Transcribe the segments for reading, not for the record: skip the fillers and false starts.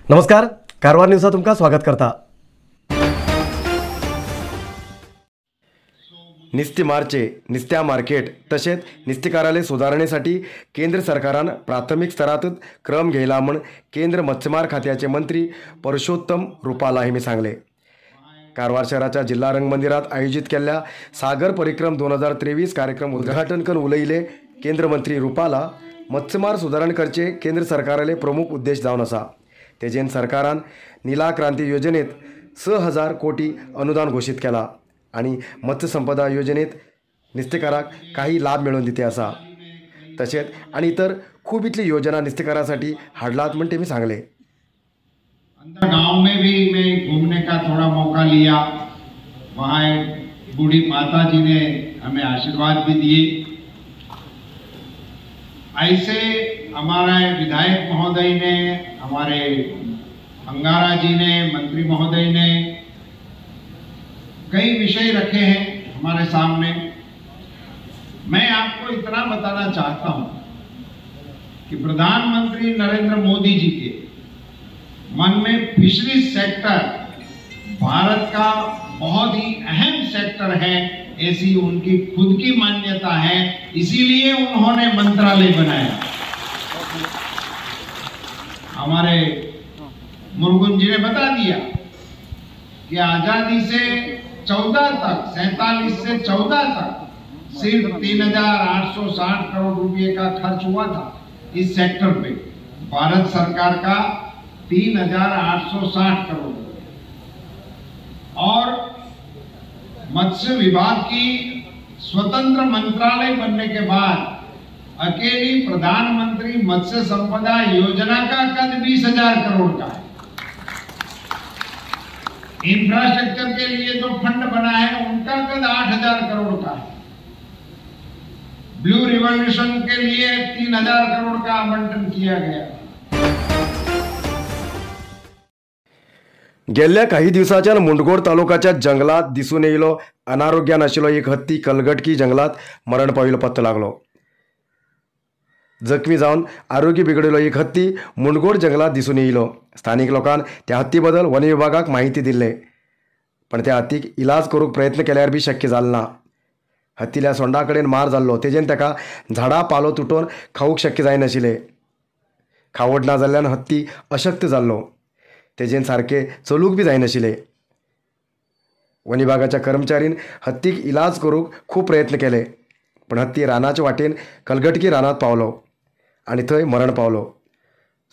नमस्कार, कारवार न्यूजचा तुमका स्वागत करता। निस्ती मार्चे, निस्त्या मार्केट तसेच निस्तीकाराले सुधारणेसाठी केंद्र सरकारान प्राथमिक स्तरातच क्रम घ्यायला म्हण केंद्र मत्स्यमार खात्याचे मंत्री परषोत्तम रुपाला हे मी सांगले। कारवार शहराच्या जिल्हा रंगमंदिरात आयोजित केलेल्या सागर परिक्रम 2023 कार्यक्रम उद्घाटन करून उलयले केंद्र मंत्री रुपाला मत्स्यमार सुधारण करचे केंद्र सरकाराले प्रमुख उद्देश जावन असा। तेजेन सरकारान नीला क्रांती योजनेत 6,000 कोटी अनुदान घोषित केला आणि मत्स्य संपदा योजनेत निस्तेकाराक काही लाभ मिळवून दिते असा। तसेच आणि इतर खूप इतली योजना निस्तेकारासाठी हाडलात म्हणते मी सांगले। अंदर गांव में भी मैं घूमने का थोड़ा मौका लिया। वहाँ एक बूढ़ी माता जी ने हमें आशीर्वाद भी दिए। ऐसे हमारे विधायक महोदय ने, हमारे अंगारा जी ने, मंत्री महोदय ने कई विषय रखे हैं हमारे सामने। मैं आपको इतना बताना चाहता हूं कि प्रधानमंत्री नरेंद्र मोदी जी के मन में फिशरीज सेक्टर भारत का बहुत ही अहम सेक्टर है, ऐसी उनकी खुद की मान्यता है। इसीलिए उन्होंने मंत्रालय बनाया। हमारे मुर्गुन जी ने बता दिया कि आजादी से 14 तक, 47 से 14 तक सिर्फ 3,860 करोड़ रुपए का खर्च हुआ था इस सेक्टर पे। भारत सरकार का 3,860 करोड़ और मत्स्य विभाग की स्वतंत्र मंत्रालय बनने के बाद अकेली प्रधानमंत्री मत्स्य संपदा योजना का कद 20,000 करोड़ का है। इंफ्रास्ट्रक्चर के लिए जो फंड बना है उनका कद 8,000 करोड़ का है। ब्लू रिवॉल्यूशन के लिए 3,000 करोड़ का आवंटन किया गया। गेल्या काही दिवसाच्या मुंडगोड तालुक्याच्या जंगलात दिसून येयलो अनारोग्यान आशिल्लो एक हत्ती कलगटकी जंगलात मरण पाविल्लो पत्तो लागलो। जखमी जावन आरोग्य बिगडिल्लो एक हत्ती मुंडगोड जंगलात दिसून येयलो। स्थानिक लोकांन त्या हत्ती बद्दल वन विभागाक माहिती दिले, पण त्या हत्तीक इलाज करूक प्रयत्न केल्यार बी शक्य जालें ना। हत्तील्या सोंडा कडेन मार जाल्लो, तेजेन ताका झाडां पालो तुटोवन खावूंक शक्य जायनाशिल्लें। खावड ना जाल्ल्यान हत्ती अशक्त जाल्लो, तेजेन सारके चलूक बी जायनाशिल्लें। वन विभागाच्या कर्मचारीन हत्तीक इलाज करूक खूब प्रयत्न केले, पण हत्ती रानाच्या वाटेन कलगटकी रानात पावलो आणि थंय मरण पावलो।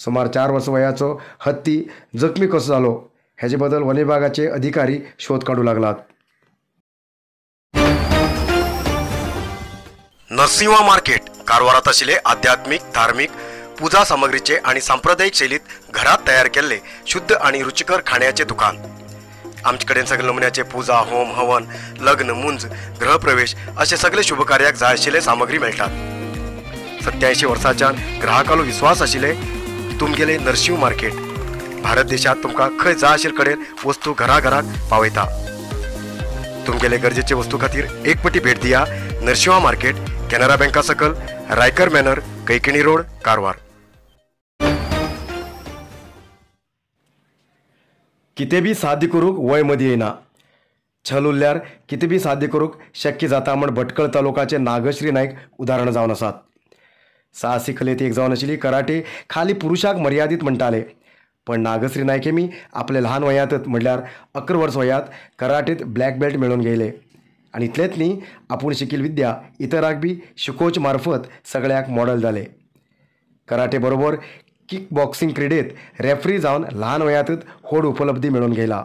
सुमार 4 वर्सां वयाचो हत्ती जखमी कसो जालो हेजे बद्दल वन विभागाचे अधिकारी शोध काढू लागलात। नरसिंह मार्केट कारवारात आशिल्ले आध्यात्मिक, धार्मिक, पूजा सामग्रीचे आणि सांप्रदायिक शैलीत घरात तयार केलेले शुद्ध आणि रुचिकर खाण्याचे दुकान। आमचे कडेन सगळे नमुन्याचे पूजा, होम, हवन, लग्न, मुंज, गृहप्रवेश असे सगळे शुभ कार्याक जाय आशिल्ले सामग्री मेळटात। 87 वर्सांच्या ग्राहकालो विश्वास आशिल्ले तुमगेले नरसिंह मार्केट भारत देशात तुमकां खंय जाय आशिल्ले कडेन वस्तू घराघराक पावयता। तुमगेले गरजेचे वस्तू खातीर एक पटी भेट दिया नरसिंह मार्केट, कॅनरा बँका सकल, रायकर मॅनर, कैकिणी रोड, कारवार। कितें बी साध्य करूंक वय मदीं येना। छल उरल्यार कितें बी साध्य करूंक शक्य जाता म्हण भटकळ तालुकाचे नागश्री नायक उदाहरण जावन आसात। साहसी कलेत एक जावन आशिल्ली कराटे खाली पुरुषाक मर्यादित म्हणटाले, पण नागश्री नायकेमी आपले ल्हान वयांतच म्हणल्यार 11 वर्स वयात कराटेत ब्लॅक बेल्ट मेळोवन गेले आणि इतलेंच न्ही, आपूण शिकिल्ली विद्या इतराक बी शिकोवचे मार्फत सगळ्याक मॉडल जाले। कराटे बरोबर किक बॉक्सिंग क्रीडेत रेफरी जावन ल्हान वयांतच व्हड उपलब्धी मेळोवन गेला।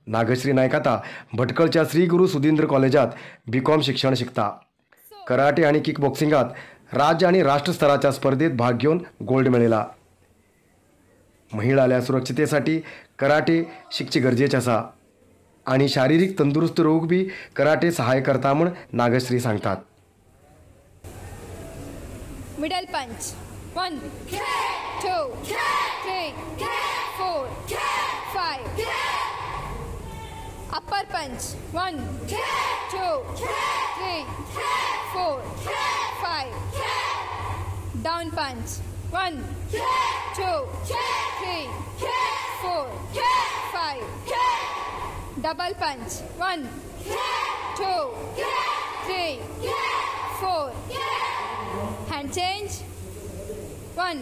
नागश्री नायक आता भटकळच्या श्री गुरु सुधींद्र कॉलेजात BCom शिक्षण शिकता। कराटे आणि किक बॉक्सिंगात राज्य आणि राष्ट्र स्तराच्या स्पर्धेत भाग घेऊन गोल्ड मेळयला। महिलाल्या सुरक्षितेसाठी कराटे शिकचे गरजेचे आसा आणि शारीरिक तंदुरुस्त रोग बी कराटे सहाय्य करता म्हण नागश्री सांगतात। मिडल पंच 1 2 3 4 5 अपर पंच 1 2 3 4 5 डाउन पंच 1, 2, 3, 4, 5. Double punch. 1, 2, 3, 4. Hand change. 1,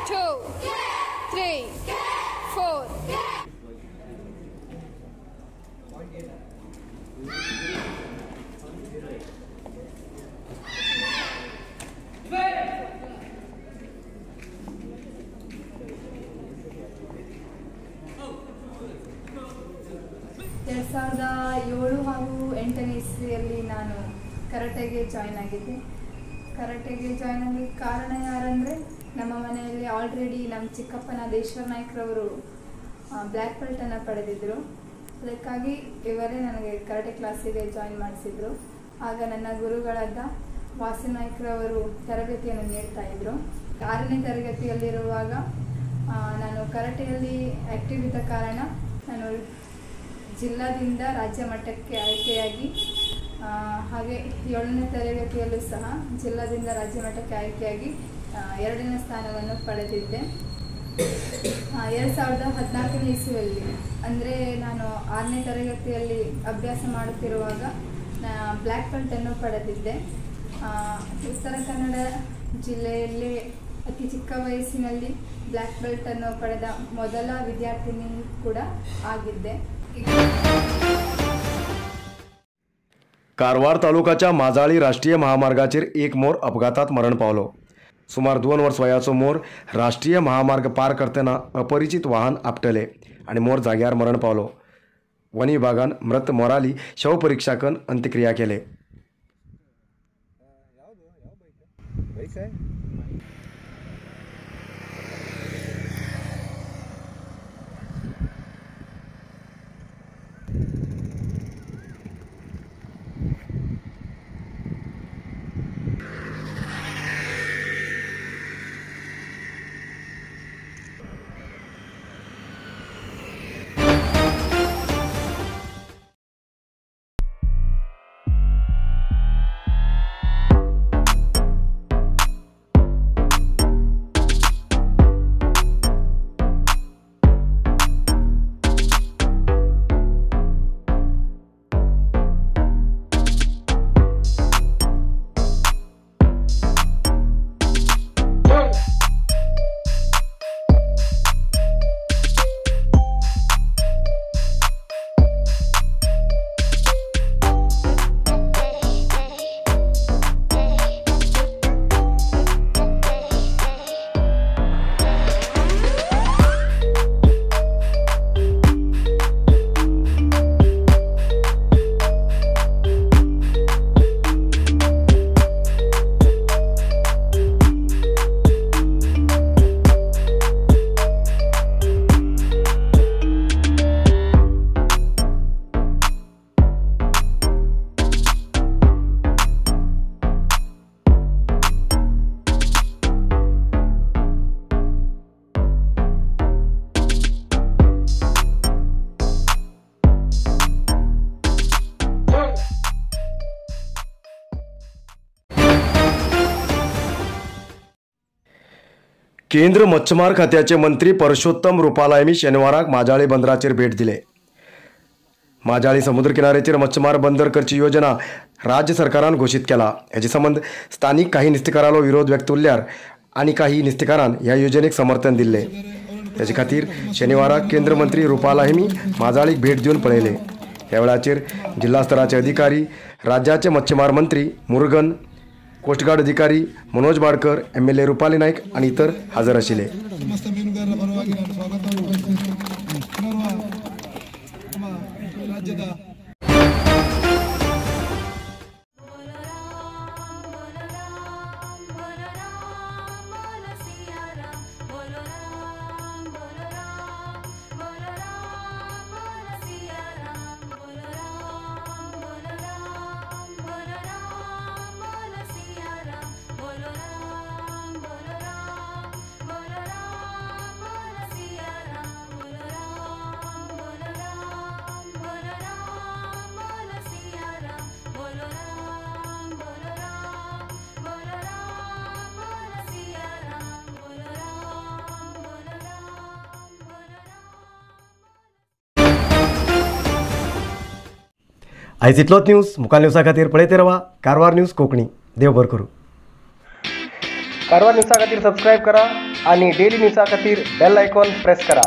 2, 3, 4. ಎರಡು ಸಾವಿರದ 7 ಹಾಗೂ 8ನೇ ಇಸ್ವಿಯಲ್ಲಿ ನಾನು ಕರಾಟೆಗೆ ಜಾಯ್ನ್ ಆಗಿದ್ದೆ. ಕರಾಟೆಗೆ ಜಾಯ್ನ್ ಆಗಲಿಕ್ಕೆ ಕಾರಣ ಯಾರಂದರೆ, ನಮ್ಮ ಮನೆಯಲ್ಲಿ ಆಲ್ರೆಡಿ ನಮ್ಮ ಚಿಕ್ಕಪ್ಪನ ಈಶ್ವರ್ ನಾಯ್ಕರವರು ಬ್ಲ್ಯಾಕ್ ಬೆಲ್ಟನ್ನು ಪಡೆದಿದ್ದರು. ಅದಕ್ಕಾಗಿ ಇವರೇ ನನಗೆ ಕರಾಟೆ ಕ್ಲಾಸಿಗೆ ಜಾಯ್ನ್ ಮಾಡಿಸಿದ್ರು. ಆಗ ನನ್ನ ಗುರುಗಳಾದ ವಾಸು ನಾಯ್ಕರವರು ತರಬೇತಿಯನ್ನು ನೀಡ್ತಾಯಿದ್ರು. 6ನೇ ತರಗತಿಯಲ್ಲಿರುವಾಗ ನಾನು ಕರಾಟೆಯಲ್ಲಿ ಆ್ಯಕ್ಟಿವ್ ಇದ್ದ ಕಾರಣ ನಾನು ಜಿಲ್ಲಾದಿಂದ ರಾಜ್ಯ ಮಟ್ಟಕ್ಕೆ ಆಯ್ಕೆಯಾಗಿ, ಹಾಗೆ 7ನೇ ತರಗತಿಯಲ್ಲೂ ಸಹ ಜಿಲ್ಲಾದಿಂದ ರಾಜ್ಯ ಮಟ್ಟಕ್ಕೆ ಆಯ್ಕೆಯಾಗಿ 2ನೇ ಸ್ಥಾನವನ್ನು ಪಡೆದಿದ್ದೆ. 2014ನೇ ಇಸ್ವಿಯಲ್ಲಿ ಅಂದರೆ ನಾನು 6ನೇ ತರಗತಿಯಲ್ಲಿ ಅಭ್ಯಾಸ ಮಾಡುತ್ತಿರುವಾಗ ಬ್ಲ್ಯಾಕ್ ಬೆಲ್ಟನ್ನು ಪಡೆದಿದ್ದೆ. ಉತ್ತರ ಕನ್ನಡ ಜಿಲ್ಲೆಯಲ್ಲಿ ಅತಿ ಚಿಕ್ಕ ವಯಸ್ಸಿನಲ್ಲಿ ಬ್ಲ್ಯಾಕ್ ಬೆಲ್ಟನ್ನು ಪಡೆದ ಮೊದಲ ವಿದ್ಯಾರ್ಥಿನಿ ಕೂಡ ಆಗಿದ್ದೆ. कारवार तालुक्याच्या माजाळी राष्ट्रीय महामार्गाचेर एक मोर अपघातात मरण पावलो. सुमार 2 वर्स वयाचो मोर राष्ट्रीय महामार्ग पार करतना अपरिचित वाहन आपटले आणि मोर जाग्यार मरण पावलो. वन विभागान मृत मोराली शवपरीक्षा करून अंत्यक्रिया केले. केंद्र मच्छमार खात्याचे मंत्री परषोत्तम रुपाला शनिवाराक माजाळी बंदराचेर भेट दिले. माजाळी समुद्र किनाऱ्याचेर मच्छमार बंदर करची योजना राज्य सरकारान घोषित केला. हेचे संबंध स्थानिक काही नुस्तेकारालो विरोध व्यक्त उरल्यार आनी काही नुस्तेकारान ह्या योजनेक समर्थन दिले. त्याचे खातीर शनिवाराक केंद्र मंत्री रुपाला माजाळीक भेट दिवन पळयले. ह्या वेळाचेर जिल्हा स्तराचे अधिकारी, राज्याचे मच्छमार मंत्री मुरुगन, कोस्टगार्ड अधिकारी मनोज बाडकर, MLA रुपाली नाईक आणि इतर हजर आशिल्ले. ಸಮಸ್ತ ಮೀನುಗಾರರ ಪರವಾಗಿ ನಾನು ಸ್ವಾಗತವನ್ನು ಬಯಸುತ್ತೇನೆ. ನಮ್ಮ ರಾಜ್ಯದ आयज इतलोच न्यूज. मुखाल न्यूजा खातीर पळयते रावा कारवार न्यूज कोंकणी. देव बरें करूं. कारवार न्यूजा खातीर सबस्क्रायब करा आणि डेली न्यूजा खातीर बेल आयकॉन प्रेस करा.